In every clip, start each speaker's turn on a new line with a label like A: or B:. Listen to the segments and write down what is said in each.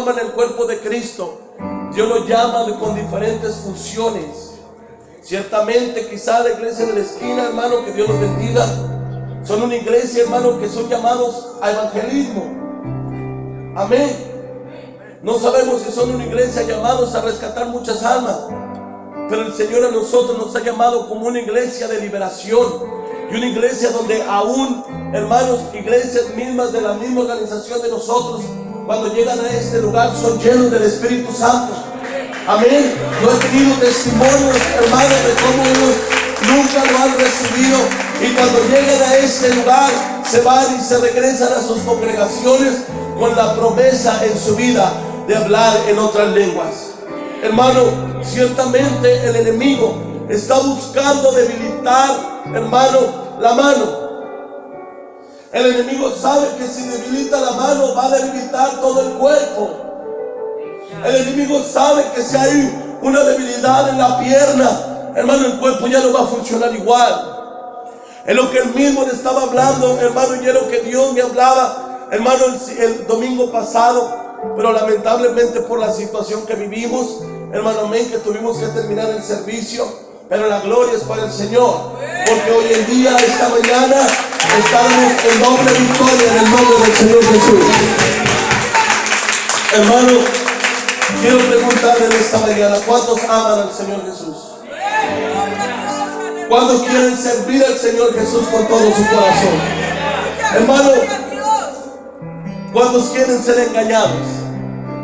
A: forma en el cuerpo de Cristo, Dios lo llama con diferentes funciones. Ciertamente, quizá la iglesia de la esquina, hermano, que Dios los bendiga, son una iglesia, hermano, que son llamados a evangelismo. Amén. No sabemos si son una iglesia llamados a rescatar muchas almas, pero el Señor a nosotros nos ha llamado como una iglesia de liberación, y una iglesia donde aún, hermanos, iglesias mismas de la misma organización de nosotros, cuando llegan a este lugar son llenos del Espíritu Santo. Amén. Yo he tenido testimonios, hermanos, de cómo ellos nunca lo han recibido, y cuando llegan a este lugar se van y se regresan a sus congregaciones con la promesa en su vida de hablar en otras lenguas. Hermano, ciertamente el enemigo está buscando debilitar, hermano, la mano. El enemigo sabe que si debilita la mano va a debilitar todo el cuerpo. El enemigo sabe que si hay una debilidad en la pierna, hermano, el cuerpo ya no va a funcionar igual. Es lo que él mismo le estaba hablando, hermano, y es lo que Dios me hablaba, hermano, el domingo pasado. Pero lamentablemente por la situación que vivimos, hermano, amén, que tuvimos que terminar el servicio, pero la gloria es para el Señor, porque hoy en día, esta mañana, estamos en doble victoria en el nombre del Señor Jesús. Hermano, quiero preguntarle en esta mañana, ¿cuántos aman al Señor Jesús? ¿Cuántos quieren servir al Señor Jesús con todo su corazón? Hermano, ¿cuántos quieren ser engañados?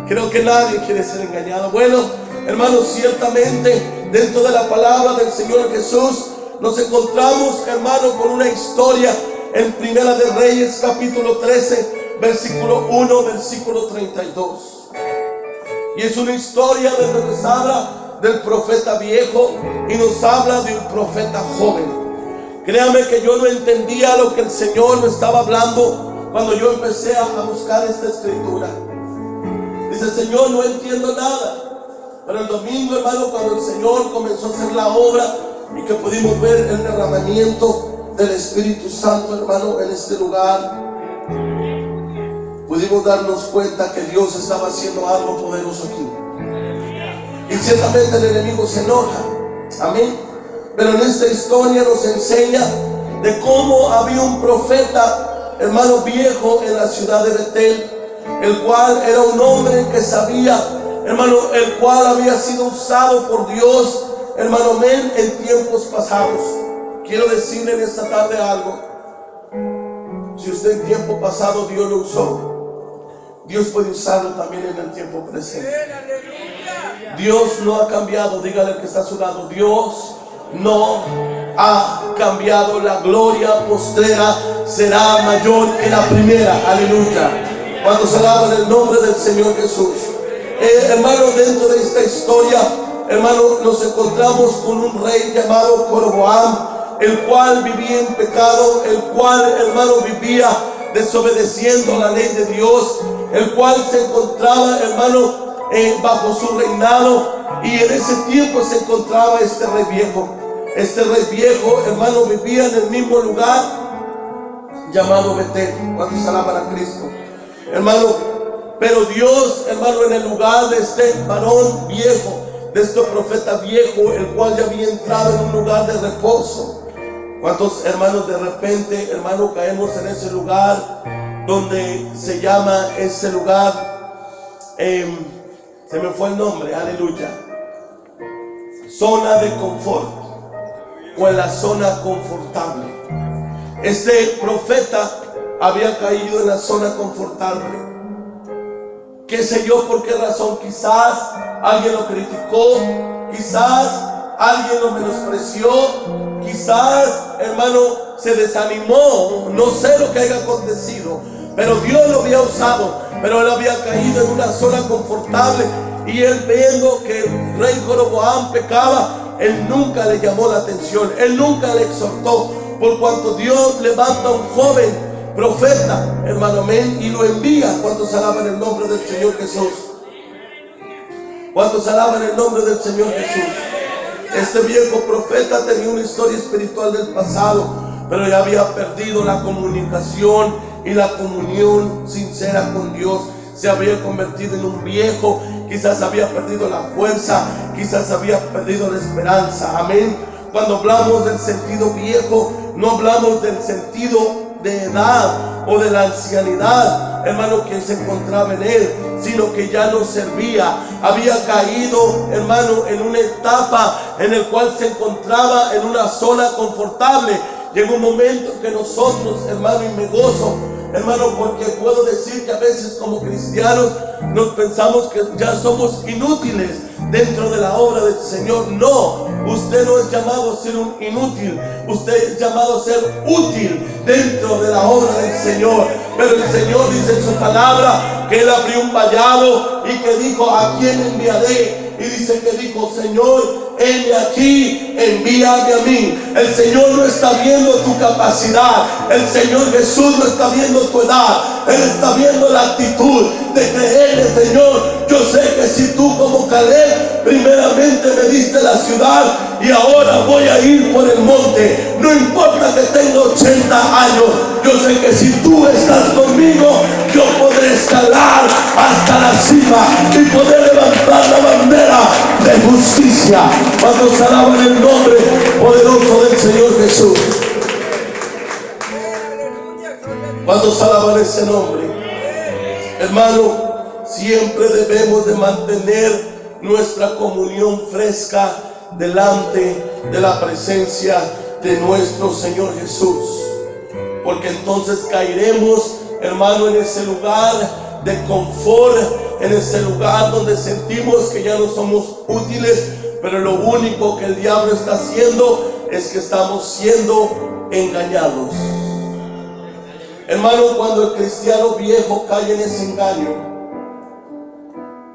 A: Creo que nadie quiere ser engañado. Bueno, hermanos, ciertamente dentro de la palabra del Señor Jesús nos encontramos, hermano, con una historia en Primera de Reyes, capítulo 13, versículo 1, versículo 32. Y es una historia donde nos habla del profeta viejo y nos habla de un profeta joven. Créame que yo no entendía lo que el Señor me estaba hablando cuando yo empecé a buscar esta escritura. Dice, Señor, no entiendo nada. Pero el domingo, hermano, cuando el Señor comenzó a hacer la obra y que pudimos ver el derramamiento del Espíritu Santo, hermano, en este lugar, pudimos darnos cuenta que Dios estaba haciendo algo poderoso aquí. Y ciertamente el enemigo se enoja. Amén. Pero en esta historia nos enseña de cómo había un profeta, hermano, viejo en la ciudad de Betel, el cual era un hombre que sabía, hermano, el cual había sido usado por Dios, hermano, amén, en tiempos pasados. Quiero decirle en esta tarde algo. Si usted en tiempo pasado Dios lo usó, Dios puede usarlo también en el tiempo presente. Dios no ha cambiado. Dígale al que está a su lado, Dios no ha cambiado. La gloria postrera será mayor que la primera. Aleluya. Cuando se alaba en el nombre del Señor Jesús. Hermano, dentro de esta historia, hermano, nos encontramos con un rey llamado Jeroboam, el cual vivía en pecado, el cual, hermano, vivía desobedeciendo la ley de Dios, el cual se encontraba, hermano, bajo su reinado. Y en ese tiempo se encontraba este rey viejo. Este rey viejo, hermano, vivía en el mismo lugar llamado Betel. ¿Cuántos alaban a Cristo? Hermano, pero Dios, hermano, en el lugar de este varón viejo, de este profeta viejo, el cual ya había entrado en un lugar de reposo. ¿Cuántos, hermanos, de repente, hermano, caemos en ese lugar donde se llama ese lugar, se me fue el nombre, aleluya, zona de confort, o en la zona confortable? Este profeta había caído en la zona confortable. Qué sé yo por qué razón. Quizás alguien lo criticó, quizás alguien lo menospreció, quizás, hermano, se desanimó. No sé lo que haya acontecido, pero Dios lo había usado. Pero él había caído en una zona confortable, y él, viendo que el rey Jeroboam pecaba, él nunca le llamó la atención, él nunca le exhortó, por cuanto Dios levanta a un joven profeta, hermano, amén, y lo envía. ¿Cuántos alaban el nombre del Señor Jesús? ¿Cuántos alaban el nombre del Señor Jesús? Este viejo profeta tenía una historia espiritual del pasado, pero ya había perdido la comunicación y la comunión sincera con Dios. se había convertido en un viejo, quizás había perdido la fuerza, quizás había perdido la esperanza. Amén. Cuando hablamos del sentido viejo, no hablamos del sentido de edad o de la ancianidad, hermano, que se encontraba en él, sino que ya no servía. Había caído, hermano, en una etapa en el cual se encontraba en una zona confortable. Llegó un momento que nosotros, hermano, y me gozo, hermano, porque puedo decir que a veces como cristianos nos pensamos que ya somos inútiles dentro de la obra del Señor. No, usted no es llamado a ser un inútil, usted es llamado a ser útil dentro de la obra del Señor. Pero el Señor dice en su palabra que Él abrió un vallado y que dijo: ¿a quién enviaré? Y dice que dijo: Señor, heme aquí, envíame a mí. El Señor no está viendo tu capacidad, el Señor Jesús no está viendo tu edad, Él está viendo la actitud de creerle. Señor, yo sé que si tú como Caleb primeramente me diste la ciudad y ahora voy a ir por el monte, no importa que tenga 80 años, yo sé que si tú estás conmigo, yo podré escalar hasta la cima y poder levantar la bandera de justicia. Cuando se alaban el nombre poderoso del Señor Jesús, cuando se alaban ese nombre, hermano, siempre debemos de mantener nuestra comunión fresca delante de la presencia de nuestro Señor Jesús, porque entonces caeremos, hermano, en ese lugar de confort, en ese lugar donde sentimos que ya no somos útiles, pero lo único que el diablo está haciendo es que estamos siendo engañados. Hermano, cuando el cristiano viejo cae en ese engaño,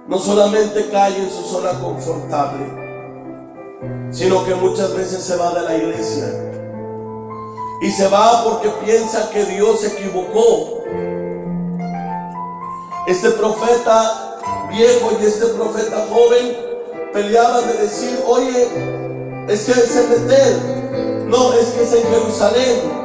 A: no solamente cae en su zona confortable, sino que muchas veces se va de la iglesia. Y se va porque piensa que Dios se equivocó. Este profeta viejo y este profeta joven peleaban de decir: oye, es que es en Betel, no, es que es en Jerusalén.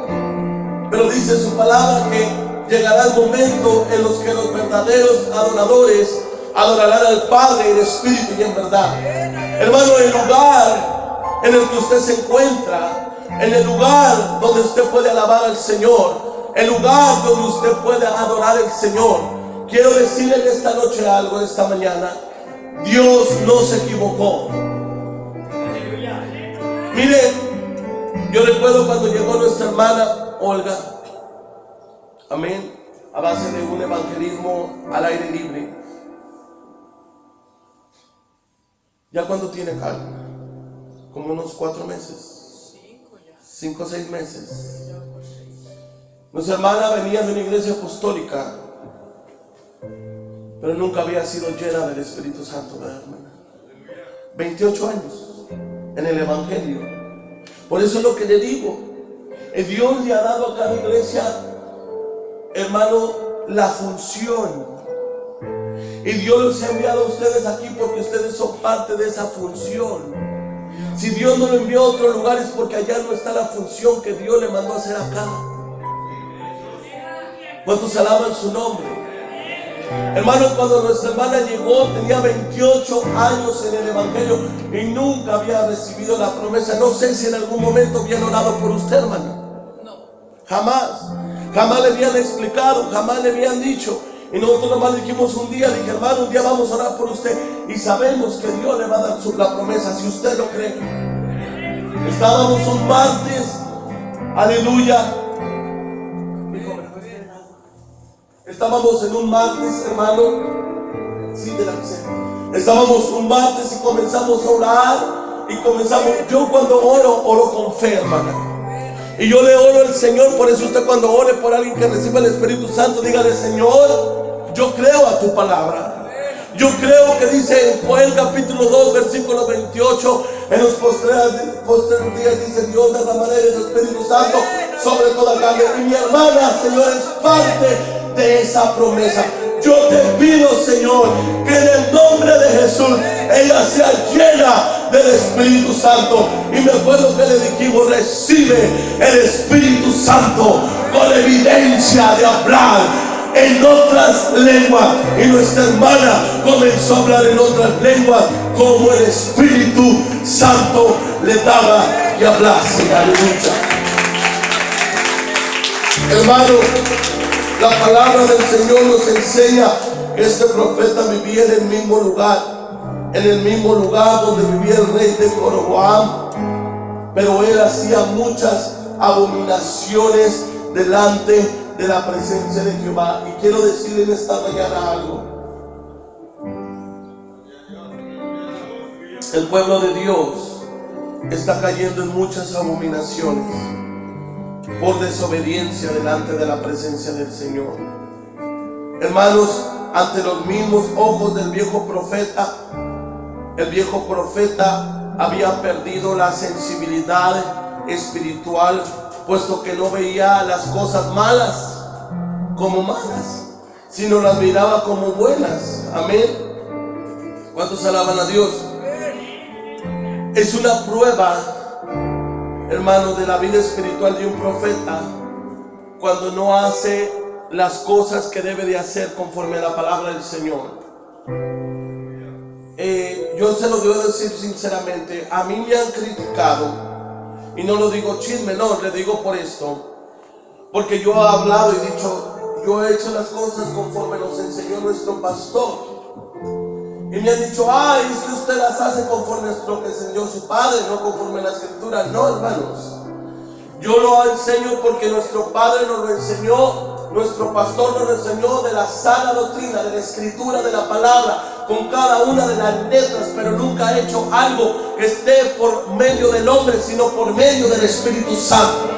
A: Pero dice su palabra que llegará el momento en los que los verdaderos adoradores adorarán al Padre en espíritu y en verdad. Hermano, el lugar en el que usted se encuentra, en el lugar donde usted puede alabar al Señor, el lugar donde usted puede adorar al Señor, quiero decirle en esta noche algo, esta mañana: Dios no se equivocó. Mire, yo recuerdo cuando llegó nuestra hermana Olga, amén, a base de un evangelismo al aire libre. ¿Ya cuando tiene calma? Como unos 4 meses, 5 o 6 meses. Nuestra hermana venía de una iglesia apostólica, pero nunca había sido llena del Espíritu Santo, ¿verdad, hermana? 28 años en el evangelio. Por eso es lo que le digo, Dios le ha dado a cada iglesia, hermano, la función. Y Dios los ha enviado a ustedes aquí porque ustedes son parte de esa función. Si Dios no lo envió a otro lugar es porque allá no está la función que Dios le mandó a hacer acá. ¿Cuántos alaban su nombre? Hermano, cuando nuestra hermana llegó tenía 28 años en el evangelio y nunca había recibido la promesa. No sé si en algún momento habían orado por usted, hermana. No. Jamás le habían explicado, jamás le habían dicho. Y nosotros nomás le dijimos un día, dije: hermano, un día vamos a orar por usted y sabemos que Dios le va a dar la promesa, si usted lo cree. Estábamos un martes, aleluya. Estábamos en un martes, hermano, sí, de la miseria. Estábamos un martes y comenzamos a orar y comenzamos. Yo cuando oro con fe, hermana. Y yo le oro al Señor. Por eso usted cuando ore por alguien que reciba el Espíritu Santo, dígale: Señor, yo creo a tu palabra. Yo creo que dice en Joel capítulo 2 versículo 28, en los postreros días dice: Dios derramará el Espíritu Santo sobre toda carne. Y mi hermana, Señor, es parte de esa promesa. Yo te pido, Señor, que en el nombre de Jesús ella sea llena del Espíritu Santo. Y me acuerdo que le dijimos: recibe el Espíritu Santo con evidencia de hablar. en otras lenguas. Y nuestra hermana comenzó a hablar en otras lenguas como el Espíritu Santo le daba y hablase. Aleluya. Hermano, la palabra del Señor nos enseña que este profeta vivía en el mismo lugar donde vivía el rey de Jeroboam, pero él hacía muchas abominaciones delante de la presencia de Jehová. Y quiero decirle en esta mañana algo: el pueblo de Dios está cayendo en muchas abominaciones por desobediencia delante de la presencia del Señor. Hermanos, ante los mismos ojos del viejo profeta, el viejo profeta había perdido la sensibilidad espiritual, puesto que no veía las cosas malas como malas, sino las miraba como buenas. Amén. ¿Cuántos alaban a Dios? Es una prueba, hermano, de la vida espiritual de un profeta cuando no hace las cosas que debe de hacer conforme a la palabra del Señor. Yo se lo debo decir sinceramente, a mí me han criticado, y no lo digo chisme, no, le digo por esto, porque yo he hablado y dicho, yo he hecho las cosas conforme nos enseñó nuestro pastor. Y me han dicho, ay, es que usted las hace conforme a lo que enseñó su padre, no conforme a la escritura. No, hermanos, yo lo enseño porque nuestro padre nos lo enseñó, nuestro pastor nos lo enseñó de la sana doctrina, de la escritura, de la palabra, con cada una de las letras, pero nunca ha hecho algo que esté por medio del hombre, sino por medio del Espíritu Santo.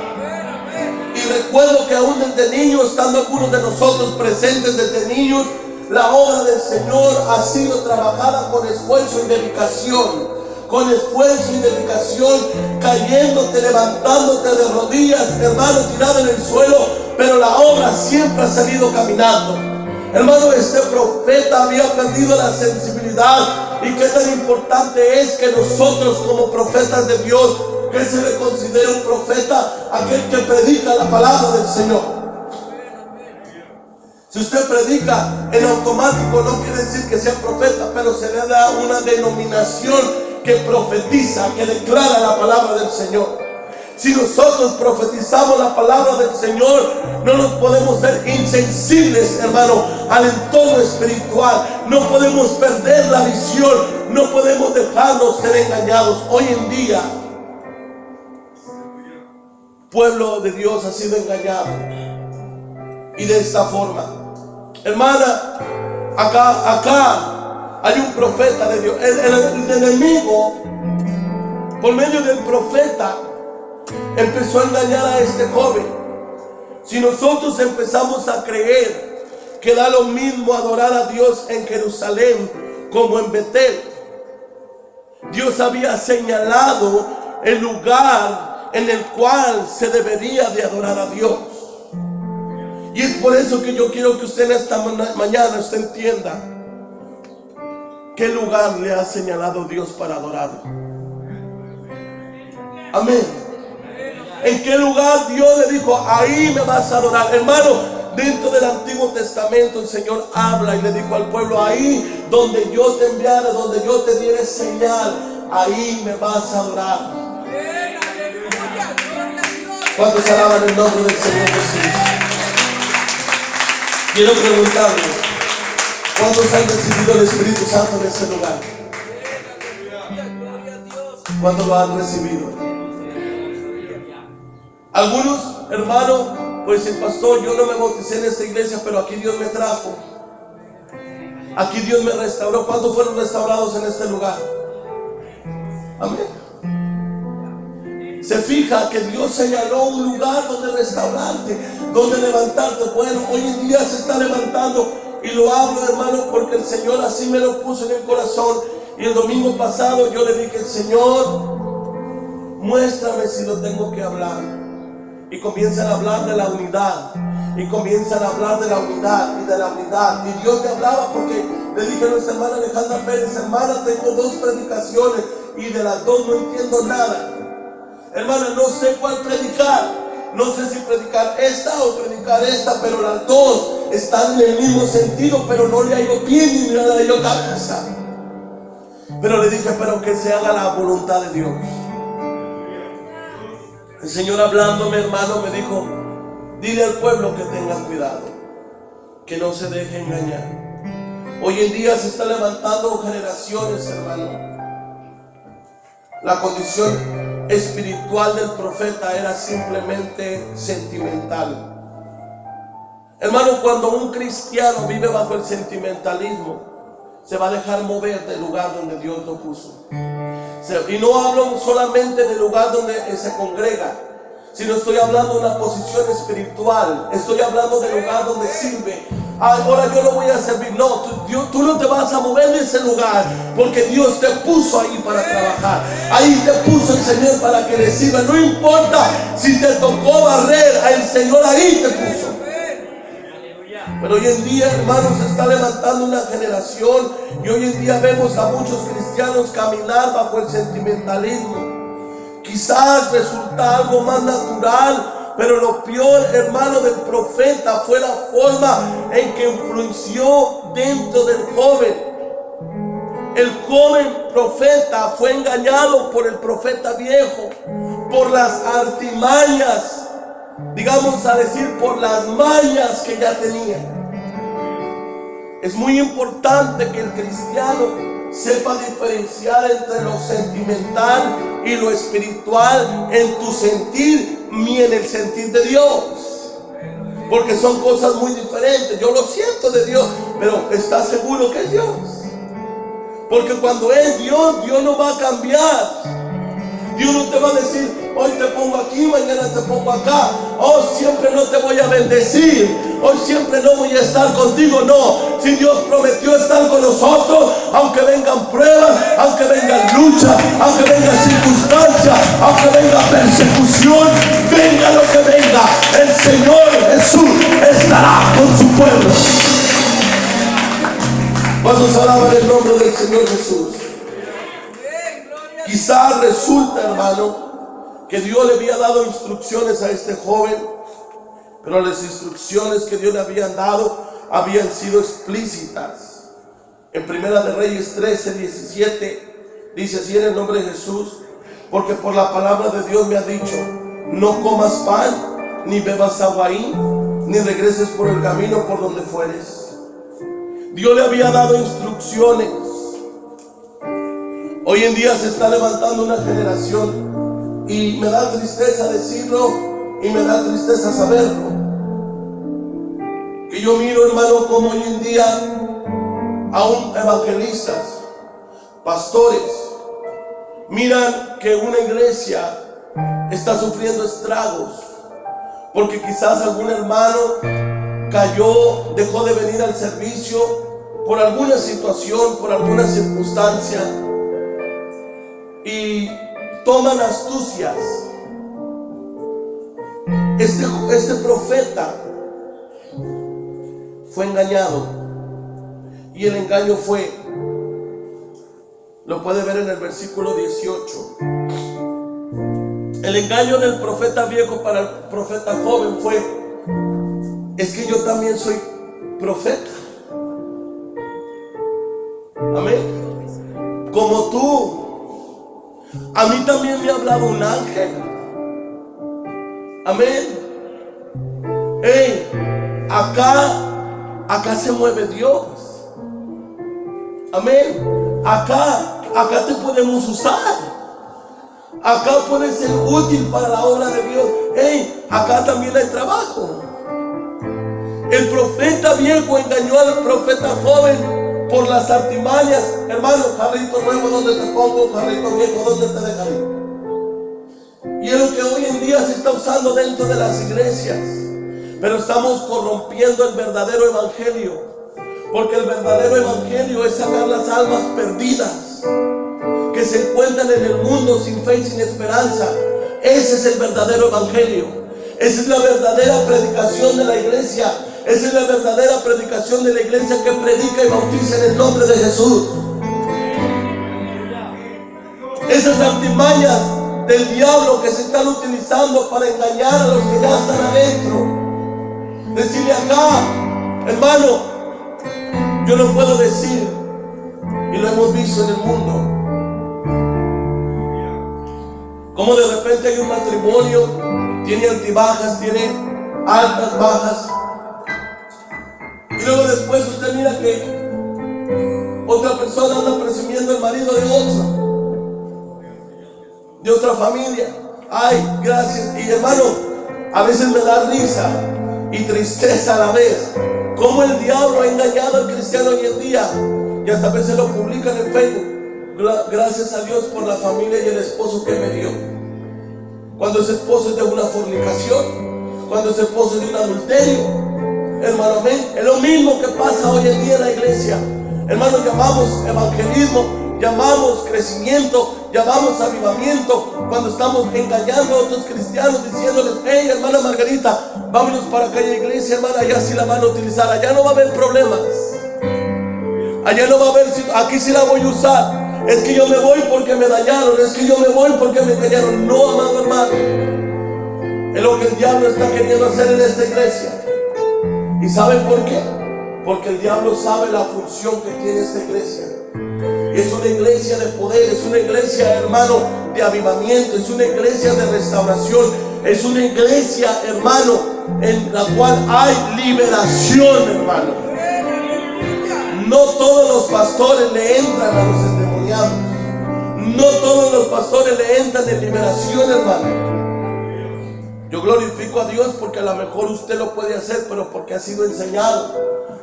A: Y recuerdo que aún desde niños, estando algunos de nosotros presentes desde niños, la obra del Señor ha sido trabajada con esfuerzo y dedicación. Con esfuerzo y dedicación, cayéndote, levantándote de rodillas, hermano, tirado en el suelo, pero la obra siempre ha salido caminando. Hermano, este profeta había perdido la sensibilidad. Y qué tan importante es que nosotros como profetas de Dios, que se le considere un profeta aquel que predica la palabra del Señor. Si usted predica en automático, no quiere decir que sea profeta, pero se le da una denominación que profetiza, que declara la palabra del Señor. Si nosotros profetizamos la palabra del Señor, no nos podemos ser insensibles, hermano, al entorno espiritual. No podemos perder la visión, no podemos dejarnos ser engañados. Hoy en día, pueblo de Dios ha sido engañado, y de esta forma. Hermana, acá hay un profeta de Dios. El enemigo, por medio del profeta, empezó a engañar a este joven. Si nosotros empezamos a creer que da lo mismo adorar a Dios en Jerusalén como en Betel, Dios había señalado el lugar en el cual se debería de adorar a Dios. Y es por eso que yo quiero que usted en esta mañana usted entienda qué lugar le ha señalado Dios para adorarlo. Amén. ¿En qué lugar Dios le dijo, ahí me vas a adorar? Hermano, dentro del Antiguo Testamento el Señor habla y le dijo al pueblo, ahí donde yo te enviare, donde yo te diere señal, ahí me vas a adorar. ¿Cuántos alaban el nombre del Señor Jesús? Quiero preguntarle, ¿cuántos han recibido el Espíritu Santo en este lugar? ¿Cuántos lo han recibido? Algunos, hermano, pues el pastor, yo no me bauticé en esta iglesia, pero aquí Dios me trajo. Aquí Dios me restauró. ¿Cuántos fueron restaurados en este lugar? Amén. Se fija que Dios señaló un lugar donde restaurarte, donde levantarte. Bueno, hoy en día se está levantando, y lo hablo, hermano, porque el Señor así me lo puso en el corazón. Y el domingo pasado yo le dije, Señor, muéstrame si lo tengo que hablar. Y comienzan a hablar de la unidad, y comienzan a hablar de la unidad y de la unidad. Y Dios me hablaba porque le dije a nuestra hermana Alejandra Pérez, hermana, tengo 2 predicaciones y de las 2 no entiendo nada. Hermana, no sé cuál predicar. No sé si predicar esta o predicar esta, pero las 2 están en el mismo sentido, pero no le hallo pie ni le hallo cabeza. Pero le dije, pero que se haga la voluntad de Dios. El Señor hablándome, hermano, me dijo, dile al pueblo que tenga cuidado, que no se deje engañar. Hoy en día se está levantando generaciones, hermano. La condición espiritual del profeta era simplemente sentimental. Hermano, cuando un cristiano vive bajo el sentimentalismo, se va a dejar mover del lugar donde Dios lo puso. Y no hablo solamente del lugar donde se congrega, sino estoy hablando de una posición espiritual. Estoy hablando del lugar donde sirve. Ahora yo lo voy a servir. No, tú no te vas a mover de ese lugar, porque Dios te puso ahí para trabajar. Ahí te puso el Señor para que le sirva. No importa si te tocó barrer, el Señor ahí te puso. Pero hoy en día, hermanos, se está levantando una generación, y hoy en día vemos a muchos cristianos caminar bajo el sentimentalismo. Quizás resulta algo más natural, pero lo peor, hermano, del profeta fue la forma en que influyó dentro del joven. El joven profeta fue engañado por el profeta viejo, por las artimañas, digamos a decir, por las mañas que ya tenía. Es muy importante que el cristiano sepa diferenciar entre lo sentimental y lo espiritual en tu sentir y en el sentir de Dios, porque son cosas muy diferentes. Yo lo siento de Dios, pero ¿estás seguro que es Dios? Porque cuando es Dios, Dios no va a cambiar. Dios no te va a decir, hoy te pongo aquí, mañana te pongo acá. Oh, siempre no te voy a bendecir. Hoy siempre no voy a estar contigo. No, si Dios prometió estar con nosotros, aunque vengan pruebas, aunque vengan luchas, aunque vengan circunstancias, aunque venga persecución, venga lo que venga, el Señor Jesús estará con su pueblo. ¿Cuántos alaban el nombre del Señor Jesús? Quizás resulta, hermano, que Dios le había dado instrucciones a este joven, pero las instrucciones que Dios le había dado habían sido explícitas. En Primera de Reyes 13:17 dice así en el nombre de Jesús: porque por la palabra de Dios me ha dicho, no comas pan, ni bebas agua ahí, ni regreses por el camino por donde fueres. Dios le había dado instrucciones. Hoy en día se está levantando una generación, y me da tristeza decirlo y me da tristeza saberlo, que yo miro, hermano, como hoy en día aún evangelistas, pastores, miran que una iglesia está sufriendo estragos porque quizás algún hermano cayó, dejó de venir al servicio por alguna situación, por alguna circunstancia, y toman astucias. Este profeta fue engañado, y el engaño fue, lo puede ver en el versículo 18. El engaño del profeta viejo para el profeta joven fue: es que yo también soy profeta. Amén. Como tú. A mí también me ha hablado un ángel. Amén. Hey, acá se mueve Dios. Amén. Acá te podemos usar. Acá puede ser útil para la obra de Dios. Hey, acá también hay trabajo. El profeta viejo engañó al profeta joven por las artimañas. Hermano, jarrito nuevo, ¿dónde te pongo? Jarrito viejo, ¿dónde te dejaré? Y es lo que hoy en día se está usando dentro de las iglesias. Pero estamos corrompiendo el verdadero evangelio, porque el verdadero evangelio es sacar las almas perdidas que se encuentran en el mundo sin fe y sin esperanza. Ese es el verdadero evangelio. Esa es la verdadera predicación de la iglesia. Esa es la verdadera predicación de la iglesia, que predica y bautiza en el nombre de Jesús. Esas artimañas del diablo que se están utilizando para engañar a los que ya están adentro. Decirle acá, Hermano, yo no puedo decir, y lo hemos visto en el mundo, como de repente hay un matrimonio, tiene altibajas, tiene altas, bajas, y luego después usted mira que otra persona anda presumiendo el marido de otra familia. Ay, gracias. Y hermano, a veces me da risa y tristeza a la vez cómo el diablo ha engañado al cristiano hoy en día, y hasta a veces lo publican en Facebook. Gracias a Dios por la familia y el esposo que me dio. Cuando ese esposo es de una fornicación, cuando ese esposo es de un adulterio, hermano, amén. Es lo mismo que pasa hoy en día en la iglesia. Hermano, llamamos evangelismo, llamamos crecimiento, llamamos avivamiento, cuando estamos engañando a otros cristianos, diciéndoles: hey, hermana Margarita, vámonos para aquella iglesia, hermana, allá sí la van a utilizar, allá no va a haber problemas, allá no va a haber, aquí sí la voy a usar. Es que yo me voy porque me dañaron, es que yo me voy porque me engañaron. No, amado hermano, es lo que el diablo está queriendo hacer en esta iglesia. ¿Y saben por qué? Porque el diablo sabe la función que tiene esta iglesia. Es una iglesia de poder, es una iglesia, hermano, de avivamiento, es una iglesia de restauración, es una iglesia, hermano, en la cual hay liberación, hermano. No todos los pastores le entran a los endemoniados, no todos los pastores le entran en liberación, hermano. Yo glorifico a Dios porque a lo mejor usted lo puede hacer, pero porque ha sido enseñado,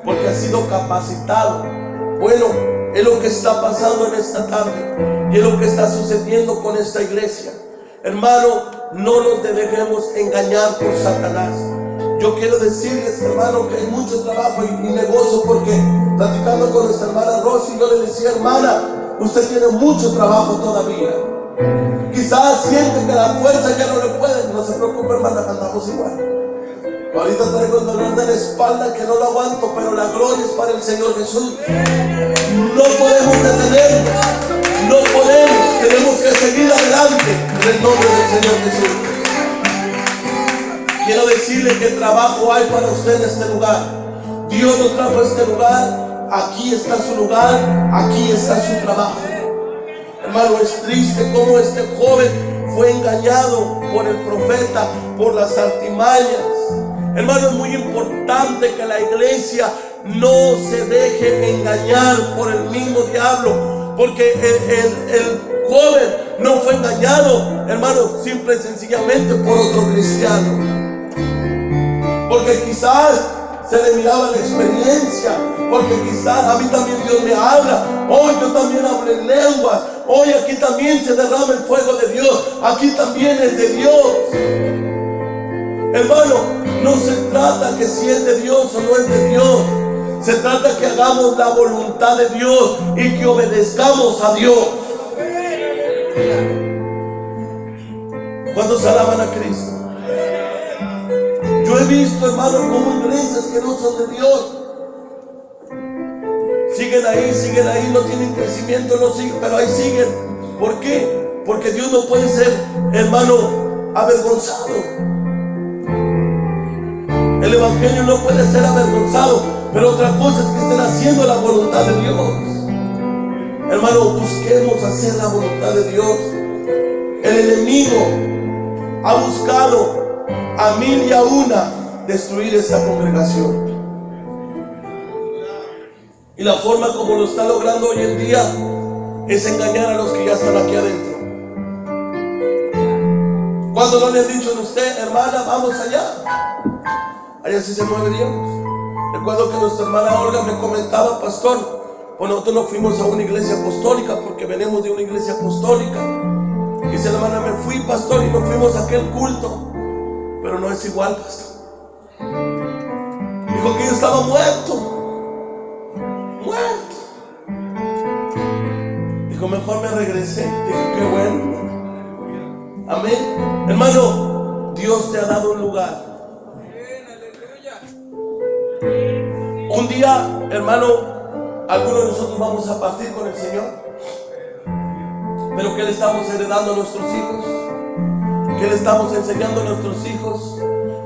A: porque ha sido capacitado. Bueno, es lo que está pasando en esta tarde y es lo que está sucediendo con esta iglesia. Hermano, no nos dejemos engañar por Satanás. Yo quiero decirles, hermano, que hay mucho trabajo y me gozo porque platicando con nuestra hermana Rosy, yo le decía: hermana, usted tiene mucho trabajo todavía. Quizás siente que la fuerza ya no le puede. No se preocupe, hermana, andamos igual. Ahorita traigo un dolor de la espalda que no lo aguanto, pero la gloria es para el Señor Jesús. No podemos detenernos, no podemos, tenemos que seguir adelante en el nombre del Señor Jesús. Quiero decirle que trabajo hay para usted en este lugar. Dios lo trajo a este lugar, aquí está su lugar, aquí está su trabajo. Hermano, es triste cómo este joven fue engañado por el profeta, por las artimañas. Hermano, es muy importante que la iglesia no se deje engañar por el mismo diablo, porque el joven no fue engañado, hermano, simple y sencillamente por otro cristiano. Porque quizás se le miraba la experiencia, porque quizás a mí también Dios me habla, hoy yo también hablo en lenguas, hoy aquí también se derrama el fuego de Dios, aquí también es de Dios. Hermano, no se trata que si es de Dios o no es de Dios, se trata que hagamos la voluntad de Dios y que obedezcamos a Dios. ¿Cuántos alaban a Cristo? Yo he visto, hermano, como iglesias que no son de Dios siguen ahí, no tienen crecimiento, no siguen, pero ahí siguen. ¿Por qué? Porque Dios no puede ser, hermano, avergonzado. El evangelio no puede ser avergonzado, pero otra cosa es que estén haciendo la voluntad de Dios. Hermano, busquemos hacer la voluntad de Dios. El enemigo ha buscado a 1000 y a una destruir esta congregación. Y la forma como lo está logrando hoy en día es engañar a los que ya están aquí adentro. ¿Cuándo no le han dicho a usted: hermana, vamos allá? Allá sí se moveríamos. Recuerdo que nuestra hermana Olga me comentaba: pastor, pues nosotros no fuimos a una iglesia apostólica porque venimos de una iglesia apostólica. Dice la hermana: me fui, pastor, y nos fuimos a aquel culto, pero no es igual, pastor. Dijo que yo estaba muerto. Dijo: mejor me regresé. Dijo: qué bueno. Amén. Hermano, Dios te ha dado un lugar. Un día, hermano, algunos de nosotros vamos a partir con el Señor. Pero ¿qué le estamos heredando a nuestros hijos? ¿Qué le estamos enseñando a nuestros hijos?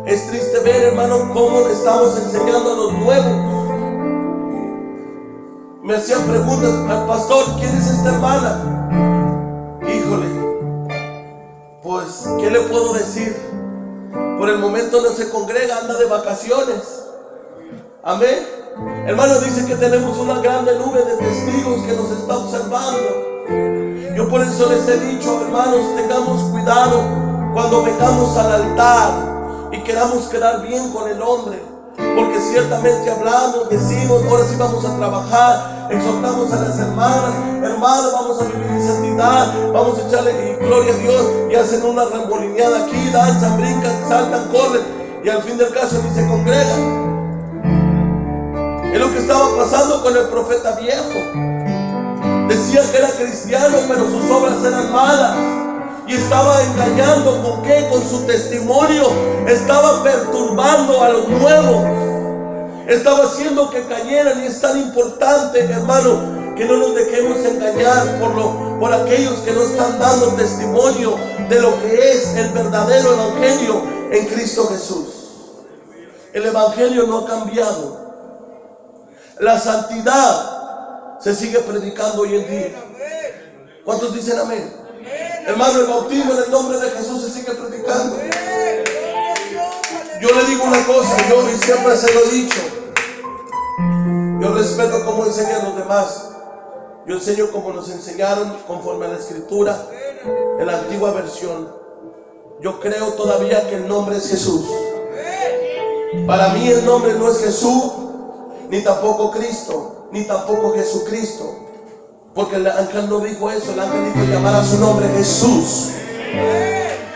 A: Es triste ver, hermano, cómo le estamos enseñando a los nuevos. Me hacían preguntas: pastor, ¿quién es esta hermana? Híjole, pues, ¿qué le puedo decir? Por el momento no se congrega, anda de vacaciones. Amén. Hermano, dice que tenemos una grande nube de testigos que nos está observando. Yo por eso les he dicho, hermanos, tengamos cuidado cuando vengamos al altar y queramos quedar bien con el hombre, porque ciertamente hablamos, decimos, ahora sí vamos a trabajar, exhortamos a las hermanas: hermanos, vamos a vivir en santidad, vamos a echarle gloria a Dios, y hacen una remolineada aquí, danzan, brincan, saltan, corren, y al fin del caso ni se congregan. Es lo que estaba pasando con el profeta viejo. Decía que era cristiano, pero sus obras eran malas. Y estaba engañando, ¿con qué? Con su testimonio. Estaba perturbando a los nuevos. Estaba haciendo que cayeran. Y es tan importante, hermano, que no nos dejemos engañar por aquellos que no están dando testimonio de lo que es el verdadero evangelio en Cristo Jesús. El evangelio no ha cambiado. La santidad se sigue predicando hoy en día. ¿Cuántos dicen amén? Hermano, el bautismo en el nombre de Jesús se sigue predicando. Yo le digo una cosa, yo siempre se lo he dicho: yo respeto cómo enseñan los demás. Yo enseño como nos enseñaron, conforme a la Escritura, en la antigua versión. Yo creo todavía que el nombre es Jesús. Para mí el nombre no es Jesús, ni tampoco Cristo, ni tampoco Jesucristo, porque el ángel no dijo eso. El ángel dijo llamar a su nombre Jesús.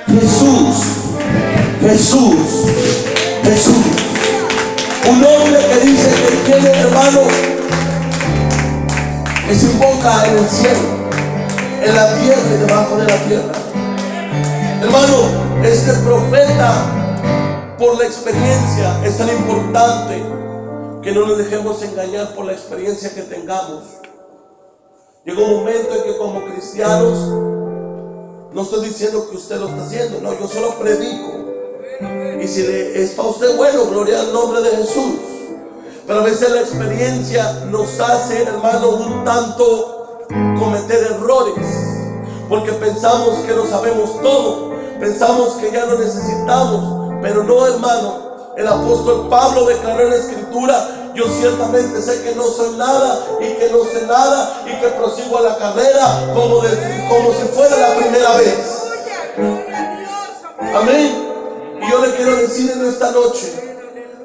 A: Jesús, Jesús, Jesús. Un nombre que dice que tiene, hermano, que se invoca en el cielo, en la tierra y debajo de la tierra. Hermano, este profeta, por la experiencia, es tan importante que no nos dejemos engañar por la experiencia que tengamos. Llegó un momento en que como cristianos, no estoy diciendo que usted lo está haciendo, no, yo solo predico. Y si es para usted, bueno, gloria al nombre de Jesús. Pero a veces la experiencia nos hace, hermano, un tanto cometer errores, porque pensamos que lo sabemos todo, pensamos que ya no necesitamos, pero no, hermano. El apóstol Pablo declaró en la Escritura: yo ciertamente sé que no soy nada y que no sé nada, y que prosigo a la carrera como si fuera la primera vez. Amén. Y yo le quiero decir en esta noche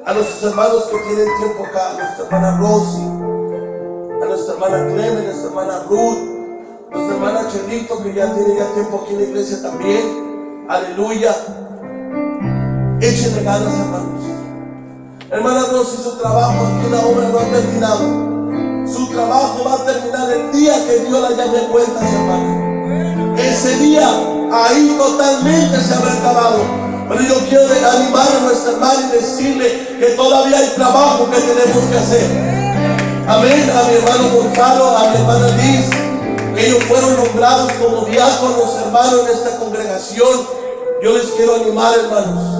A: a nuestros hermanos que tienen tiempo acá, a nuestra hermana Rosy, a nuestra hermana Clemen, a nuestra hermana Ruth, a nuestra hermana Chelito, que ya tiene tiempo aquí en la iglesia también. Aleluya. Échenle ganas, hermanos. Hermana Rosy, su trabajo aquí en la obra no ha terminado. Su trabajo va a terminar el día que Dios la llame a cuentas, hermano. Ese día, ahí totalmente se habrá acabado. Pero yo quiero animar a nuestra hermana y decirle que todavía hay trabajo que tenemos que hacer. Amén. A mi hermano Gonzalo, a mi hermana Liz, que ellos fueron nombrados como diáconos, hermano, en esta congregación. Yo les quiero animar, hermanos,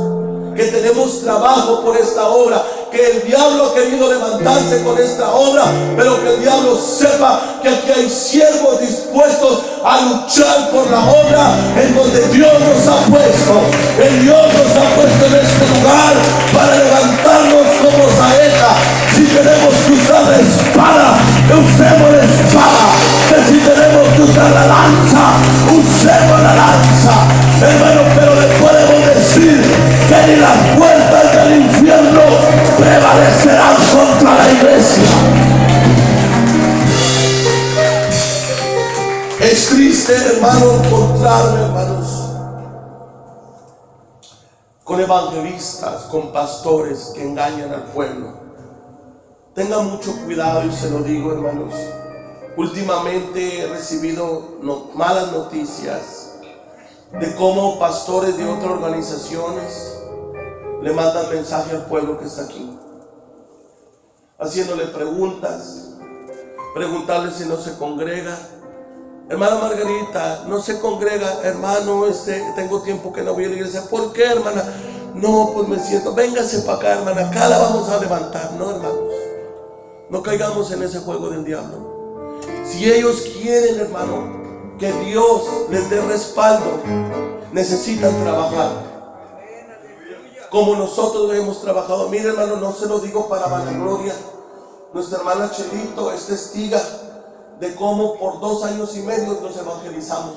A: que tenemos trabajo por esta obra, que el diablo ha querido levantarse con esta obra, pero que el diablo sepa que aquí hay siervos dispuestos a luchar por la obra en donde Dios nos ha puesto. El Dios nos ha puesto en este lugar para levantarnos como saeta. Si tenemos que usar la espada, usemos la espada. Que si tenemos que usar la lanza, usemos la lanza. Hermano, pero le podemos decir que ni las puertas del infierno prevalecerán contra la iglesia. Es triste, hermano, encontrarme, hermanos, con evangelistas, con pastores que engañan al pueblo. Tengan mucho cuidado, y se lo digo, hermanos. Últimamente he recibido malas noticias de cómo pastores de otras organizaciones le mandan mensaje al pueblo que está aquí, haciéndole preguntarle si no se congrega. Hermana Margarita, no se congrega. Hermano, tengo tiempo que no voy a la iglesia. ¿Por qué, hermana? no, pues me siento, véngase para acá, hermana, acá la vamos a levantar. No, hermanos, no caigamos en ese juego del diablo. Si ellos quieren, hermano, que Dios les dé respaldo, necesitan trabajar como nosotros hemos trabajado. Mire, hermano, no se lo digo para vanagloria. Nuestra hermana Chelito es testiga de cómo por 2 años y medio nos evangelizamos,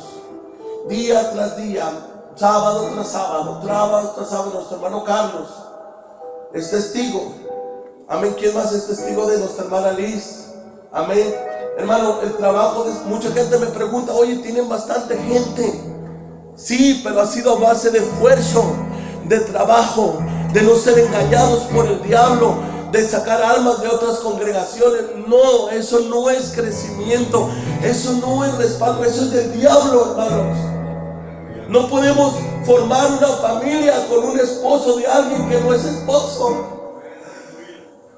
A: día tras día, sábado tras sábado, nuestro hermano Carlos es testigo. Amén. ¿Quién más es testigo de nuestra hermana Liz? Amén. Hermano, el trabajo de mucha gente me pregunta, oye, tienen bastante gente. Sí, pero ha sido a base de esfuerzo, de trabajo, de no ser engañados por el diablo, de sacar almas de otras congregaciones. No, eso no es crecimiento, eso no es respaldo, eso es del diablo, hermanos. No podemos formar una familia con un esposo de alguien que no es esposo,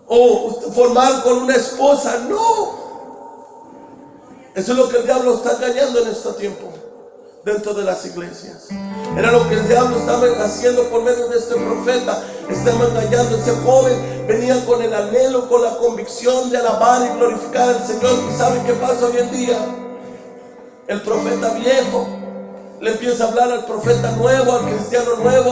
A: o formar con una esposa. No, eso es lo que el diablo está engañando en este tiempo dentro de las iglesias. Era lo que el diablo estaba haciendo por medio de este profeta. Estaba engañando. Ese joven venía con el anhelo, con la convicción de alabar y glorificar al Señor. ¿Y saben qué pasa hoy en día? El profeta viejo le empieza a hablar al profeta nuevo, al cristiano nuevo.